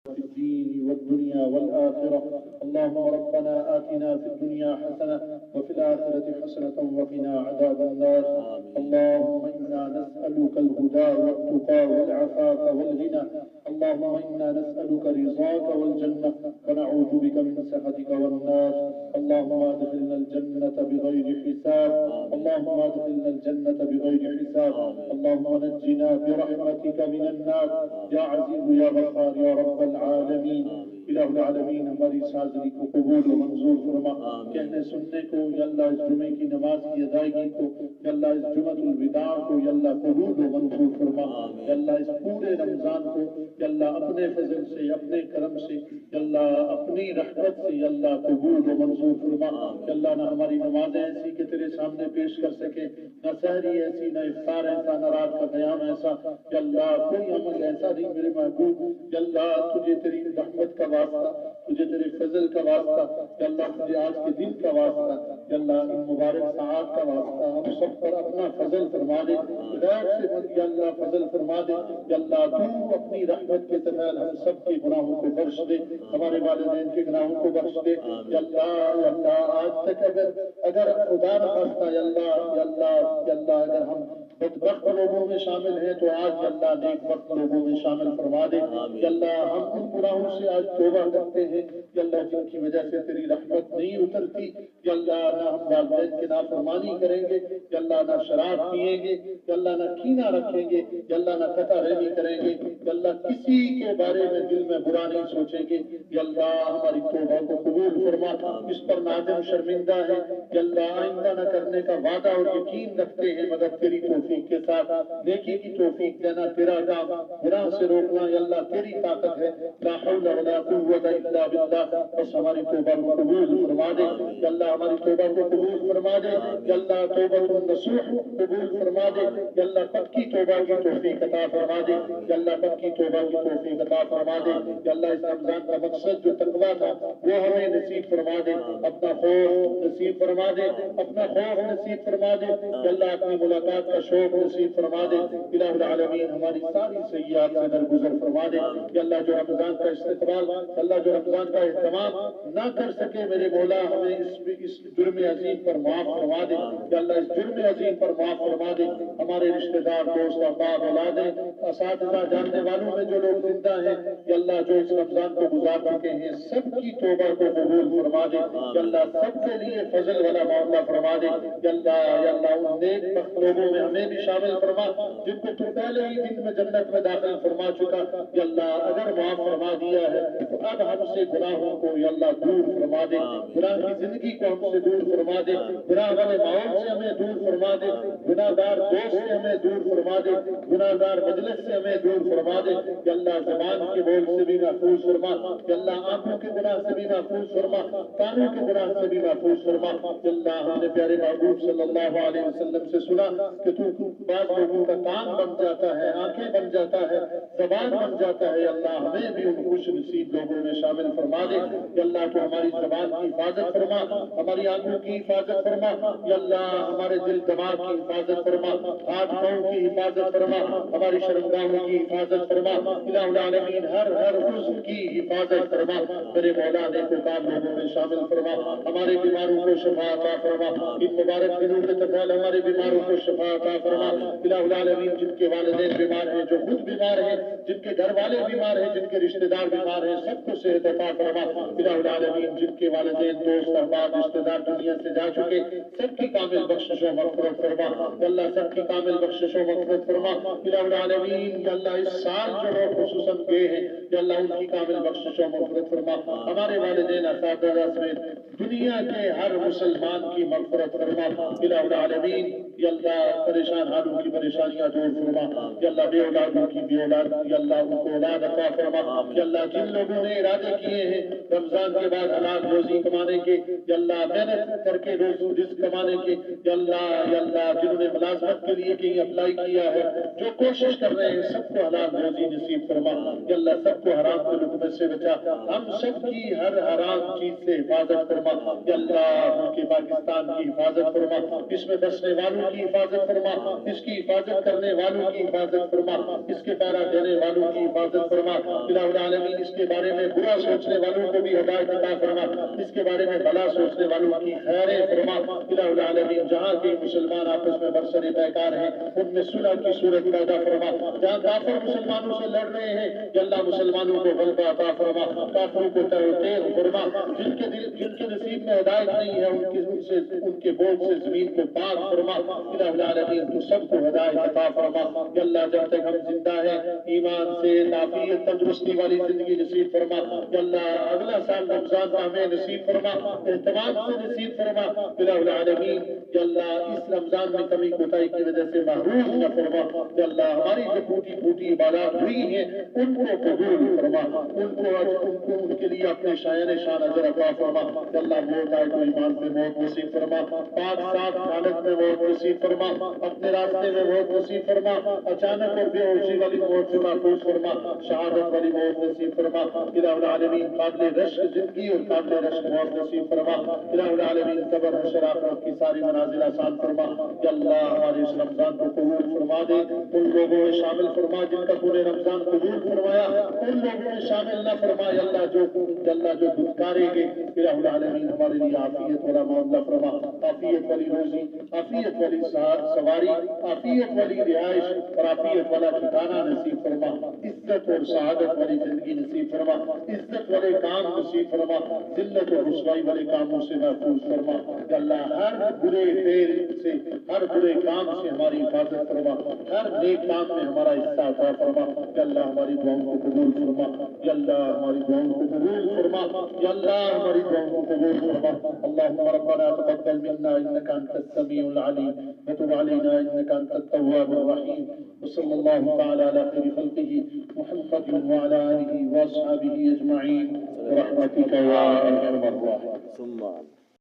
في الدين والدنيا والآخرة. اللهم ربنا آتنا في الدنيا حسنة وفي الآخرة حسنة وقنا عذاب النار. اللهم إنا نسألك الهدى والتقى والعفاف والغنى. اللهم إنا نسألك رضاك والجنة ونعوذ بك من سخطك والنار. اللهم أدخلنا الجنة بغير حساب. اللهم أدخلنا الجنة بغير حساب. اللهم نجنا برحمتك من النار يا عزيز يا غفار يا رب العالمین. الہ العالمین ہماری اس حاضری کو قبول و منظور فرما. کہنے سننے کو یا اللہ اس جمعے کی نماز کی ادائیگی کو یا اللہ اس جمعۃ الوداع کو یا اللہ قبول و منظور فرما. یا اللہ اس پورے رمضان کو یا اللہ اپنے فضل سے اپنے کرم سے یا اللہ اپنی رحمت سے یا اللہ قبول و منظور فرما. یا اللہ نہ ہماری نمازیں ایسی کہ تیرے سامنے پیش کر سکے، نہ سحری ایسی، نہ افطار ایسا، نہ رات کا قیام ایسا. یا اللہ کوئی عمل ایسا نہیں میرے محبوب یا اللہ تجھے تیری رحمت کا واسطہ، تجھے تیرے فضل کا واسطہ، یا اللہ تجھے آج کے دن کا واسطہ، یا اللہ ان مبارک ساعات کا واسطہ ہم سب پر اپنا فضل فرما دے. غیر سے مت یا اللہ فضل فرما دے. یا اللہ تو اپنی رحمت کے تفیل ہم سب کے گناہوں کو بخش دے، ہمارے والدین کے گناہوں کو بخش دے. یا اللہ آج تک اگر خدا نہ خواستہ یا اللہ اگر ہم بدبخت لوگوں میں شامل ہیں تو آج یا اللہ نیک وقت لوگوں میں شامل فرما دے. یا اللہ ہم ان گناہوں سے آج توبہ کرتے ہیں یا اللہ جن کی وجہ سے تیری رحمت نہیں اترتی. یا اللہ نہ ہم والدین کی نافرمانی کریں گے، یا اللہ نہ شراب پیئیں گے، یا اللہ نہ کینہ رکھیں گے، یا اللہ نہ قطع رحمی کریں گے، یا اللہ کسی کے بارے میں دل میں برا نہیں سوچیں گے. یا اللہ ہماری توبہ کو قبول فرما. اس پر نادم شرمندہ ہے یا اللہ آئندہ نہ کرنے کا وعدہ اور یقین رکھتے ہیں، مگر تیری توفیق کے ساتھ نیکی کی توفیق دینا تیرا کام، گناہ سے روکنا یا اللہ تیری طاقت ہے. لا حول ولا قوت الا باللہ. بس ہماری توبہ کو قبول فرما دے یا اللہ ہماری توبہ کو قبول فرما دے. یا اللہ توبہ النصوح قبول فرما دے. یا اللہ پکی توبہ کی توفیق عطا فرما دے. یا اللہ پکی توبہ کی توفیق عطا فرما دے. یا اللہ اس رمضان کا مقصد جو تقویٰ تھا وہ ہمیں نصیب فرما دے. اپنا خوف نصیب فرما دے، اپنا خوف نصیب فرما دے. یا اللہ اپنی ملاقات کا شوق نصیب فرما دے. الہ العالمین ہماری ساری سیئات سے درگزر فرما دے. یا اللہ جو رمضان کا استقبال، اللہ جو رمضان کا اہتمام نہ کر سکے میرے مولا ہمیں اس جرم عظیم پر معاف فرما دے. یا اللہ اس جرم عظیم پر معاف فرما دے. ہمارے رشتہ دار، دوست، احباب، اولادیں، اساتذہ، جاننے والوں میں جو لوگ زندہ ہیں یا اللہ جو اس رمضان کو گزار چکے ہیں سب کی توبہ کو قبول فرما دے. یا اللہ سب کے لیے فضل والا معاملہ فرما دے. یا اللہ ان نیک بخت لوگوں میں ہمیں بھی شامل فرما جن کو تو پہلے ہی دن میں جنت میں داخل فرما چکا. یا اللہ اگر معاف فرما دیا ہے تو اب ہم سے گناہوں کو یا اللہ دور فرما دے. گناہ کی زندگی کو ہم سے دور فرما دے. گناہ والے ماحول سے ہمیں دور فرما دے. گناہ گار دوست سے ہمیں دور فرما دے. گناہ گار مجلس سے ہمیں دور فرما دے. یا اللہ زبان کے بول سے بھی محفوظ فرما. یا اللہ آنکھوں کے گناہ سے بھی محفوظ فرما، کانوں کے گناہ سے بھی محفوظ فرما. یا اللہ ہم نے پیارے محبوب صلی اللہ علیہ وسلم سے سنا کہ تو بعض لوگوں کا کان بن جاتا ہے، آنکھیں بن جاتا ہے، زبان بن جاتا ہے. یا اللہ ہمیں بھی ان خوش نصیب لوگوں میں شامل فرما دے. یا اللہ تو ہماری زبان کی حفاظت فرما، ہماری آنکھوں کی حفاظت فرما. یا اللہ ہمارے دل دماغ کی حفاظت فرما، ہاتھ پاؤں کی حفاظت فرما، ہماری شرمگاہوں کی حفاظت فرما. الہ العالمین ہر عضو کی حفاظت فرما. میرے مولا نے کو کام لوگوں میں شامل فرما. ہمارے بیماروں کو شفا عطا فرما. ان مبارک دنوں کے تفعال ہمارے بیماروں کو شفا عطا فرما. الہ العالمین جن کے والدین بیمار ہیں، جو خود بیمار ہیں، جن کے گھر والے بیمار ہیں، جن کے رشتہ دار بیمار ہیں، سب کو صحت عطا فرما. الہ العالمین جن کے والدین، دوست، احباب، رشتہ دار دنیا سے جا چکے سب کی کامل بخشش و مغفرت فرما. اللہ سب کی کامل بخشش و مغفرت فرما. الہ العالمین یا اللہ اس سال جو لوگ خصوصاً گئے ہیں یا اللہ ان کی کامل بخشش و مغفرت فرما. ہمارے والدین، اساتذہ سمیت دنیا کے ہر مسلمان کی مغفرت فرما. الہ العالمین یا اللہ پریشان حالوں کی پریشانیاں دور فرما. یا اللہ بے اولادوں کی بے اولاد یا اللہ ان کو اولاد عطا فرما. یا اللہ جن لوگوں نے ارادے کیے ہیں رمضان کے بعد حلال روزی کمانے کے، یا اللہ محنت کر کے رزق کمانے کے، یا اللہ جنہوں نے ملازمت کے لیے کہیں اپلائی کیا ہے، جو کوشش کر رہے ہیں سب کو حلال روزی نصیب فرما. یا اللہ سب سب کو حرام کے لقمے سے بچا، ہم سب کی ہر حرام چیز سے حفاظت فرما یا اللہ، ملک پاکستان کی حفاظت فرما، اس میں بسنے والوں کی حفاظت فرما، اس کی حفاظت کرنے والوں کی حفاظت فرما، اس کے پہرا دینے والوں کی حفاظت فرما، الہ العالمین اس کے بارے میں برا سوچنے والوں کو بھی ہدایت عطا فرما، اس کے بارے میں بھلا سوچنے والوں کی خیریں فرما، الہ العالمین جہاں کے مسلمان آپس میں برسر پیکار ہیں ان میں صلح کی صورت پیدا فرما، جہاں کافر مسلمانوں سے لڑ رہے ہیں یا اللہ مسلمانوں کو غلبہ عطا فرما، کافروں کو تیر فرما، جن کے نصیب میں ہدایت نہیں ہے ان کے بوجھ سے زمین کو پاک فرما، الہ العالمین تو سب کو ہدایت عطا فرما یا اللہ، جب تک ہم زندہ ہیں ایمان سے عافیت تندرستی والی زندگی نصیب فرما یا اللہ، اگلا سال رمضان کا ہمیں نصیب فرما، اہتمام سے نصیب فرما الہ العالمین یا اللہ، اس رمضان میں کمی کوتاہی کی وجہ سے محروم نہ فرما یا اللہ، ہماری جو ٹوٹی پھوٹی عبادات ہوئی ہیں ان کو قبول فرما، ان کے لیے اپنے شان اجر عطا فرما یا اللہ، موت آئے تو ایمان پہ موت نصیب فرما، پاک صاف حالت میں موت نصیب فرما، اپنے راستے میں موت نصیب فرما، اچانک اور بے ہوشی والی موت سے محفوظ فرما، شہادت والی موت نصیب فرما الہ العالمین، قابل رشک زندگی اور قابل رشک موت نصیب فرما الہ العالمین، قبر و شرافت کی ساری منازل آسان فرما یا اللہ، ہمارے اس رمضان کو قبول فرما دے، ان لوگوں میں شامل فرما جن کا پورے رمضان قبول فرمایا، ان لوگوں میں شامل نہ فرما یا اللہ جو دھتکارے گے الہ العالمین، ہمارے لیے عافیت والا معاملہ فرما، عافیت والی روزی، عافیت والی سواری، عافیت والی رہائش اور عافیت والا ٹھکانہ نصیب فرما، عزت اور سعادت والی زندگی نصیب فرما، عزت والے کام نصیب فرما، ذلت اور رسوائی والے کاموں سے محفوظ فرما یا اللہ، ہر برے فعل سے، ہر برے کام سے ہماری حفاظت فرما، ہر نیک کام میں ہمارا حصہ عطا فرما یا اللہ، ہماری دعاؤں کو قبول فرما یا اللہ، ہماری دعاؤں کو قبول فرما یا اللہ، ہماری دعاؤں کو قبول فرما، اللهم ربنا تقبل منا انك انت السميع العليم وتب علينا انك انت التواب الرحيم، وصلى الله تعالى على خير خلقه محمد وعلى اله واصحابه اجمعين برحمتك يا ارحم الراحمين.